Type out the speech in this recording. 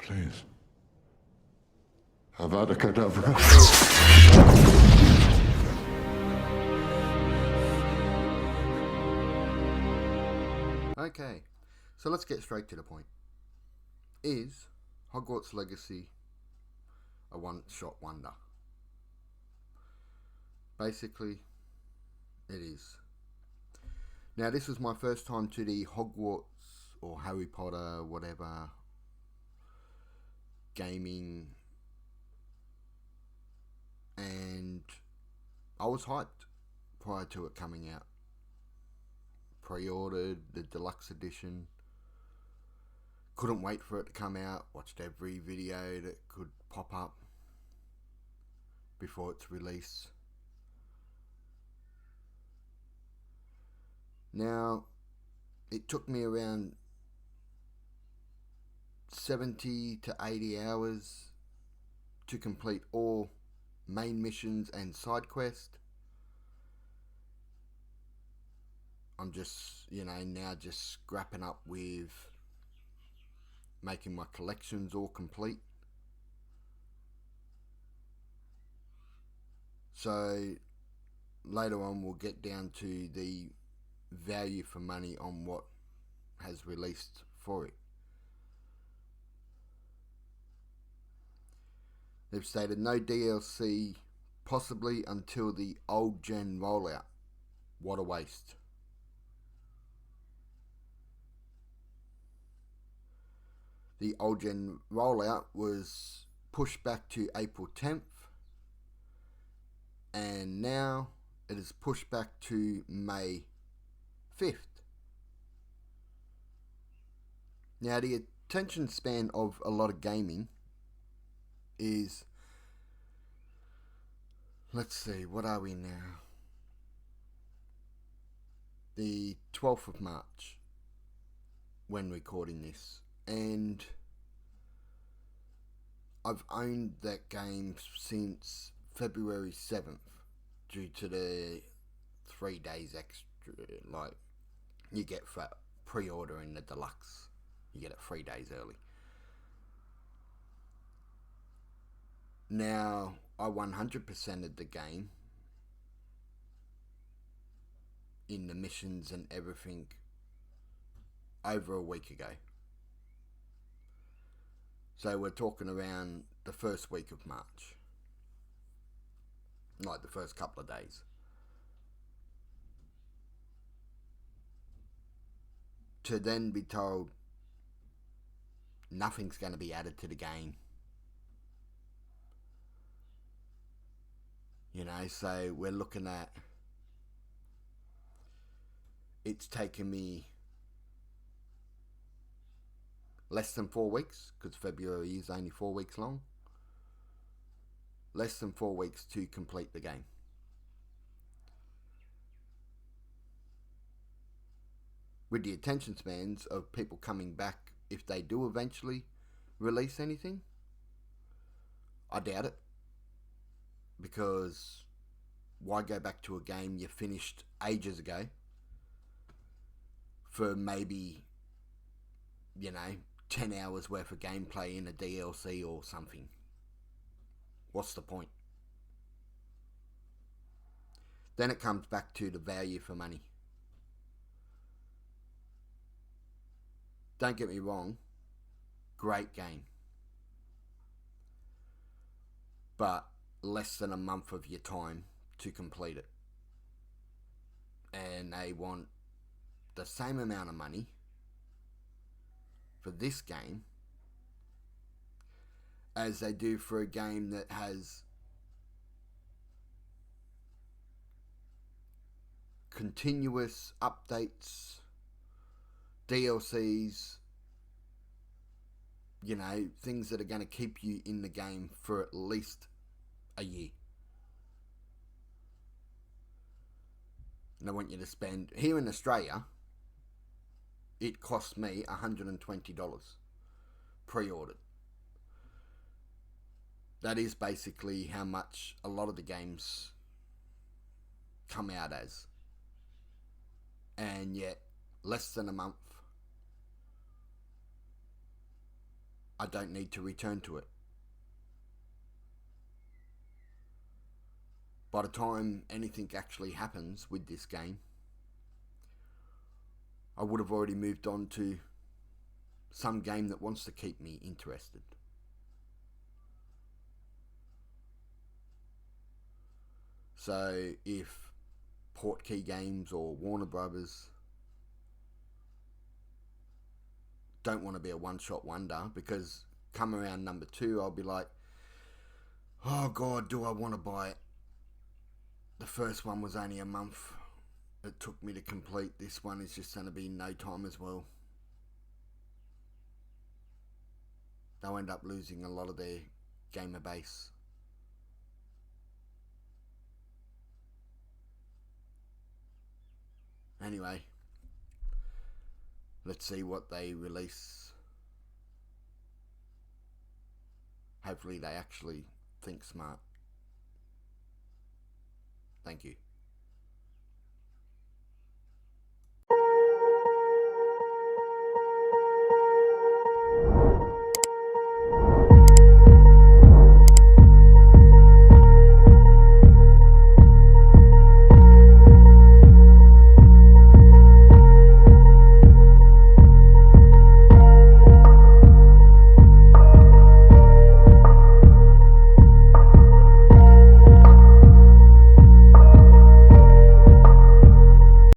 Please. Avada Kedavra. Okay, so let's get straight to the point. Is Hogwarts Legacy a one-shot wonder? Basically, it is. Now, this was my first time to the Hogwarts or Harry Potter, whatever, gaming, and I was hyped prior to it coming out. Pre-ordered the deluxe edition. Couldn't wait for it to come out. Watched every video that could pop up before its release. Now, it took me around 70 to 80 hours to complete all main missions and side quests. I'm just, now just scrapping up with making my collections all complete. So later on we'll get down to the value for money on what has released for it. They've stated no DLC possibly until the old gen rollout. What a waste. The old gen rollout was pushed back to April 10th, and now it is pushed back to May 5th. Now, the attention span of a lot of gaming is, let's see, what are we now? The 12th of March when recording this, and I've owned that game since February 7th due to the 3 days extra, like you get for pre-ordering the deluxe, you get it 3 days early. Now, I 100%ed the game in the missions and everything over a week ago. So we're talking around the first week of March. Like the first couple of days. To then be told nothing's going to be added to the game. So we're looking at, it's taken me less than 4 weeks, because February is only 4 weeks long. Less than 4 weeks to complete the game. With the attention spans of people coming back, if they do eventually release anything, I doubt it. Because why go back to a game you finished ages ago for maybe, 10 hours worth of gameplay in a DLC or something? What's the point? Then it comes back to the value for money. Don't get me wrong, great game. But less than a month of your time to complete it. And they want the same amount of money for this game as they do for a game that has continuous updates, DLCs, things that are going to keep you in the game for at least a year. And I want you to spend, here in Australia, it cost me $120 pre-ordered. That is basically how much a lot of the games come out as. And yet, less than a month, I don't need to return to it. By the time anything actually happens with this game, I would have already moved on to some game that wants to keep me interested. So if Portkey Games or Warner Brothers don't want to be a one-shot wonder, because come around number 2 I'll be like, oh god, do I want to buy it? The first one was only a month it took me to complete. This one is just going to be no time as well. They'll end up losing a lot of their gamer base. Anyway, let's see what they release. Hopefully they actually think smart. Thank you.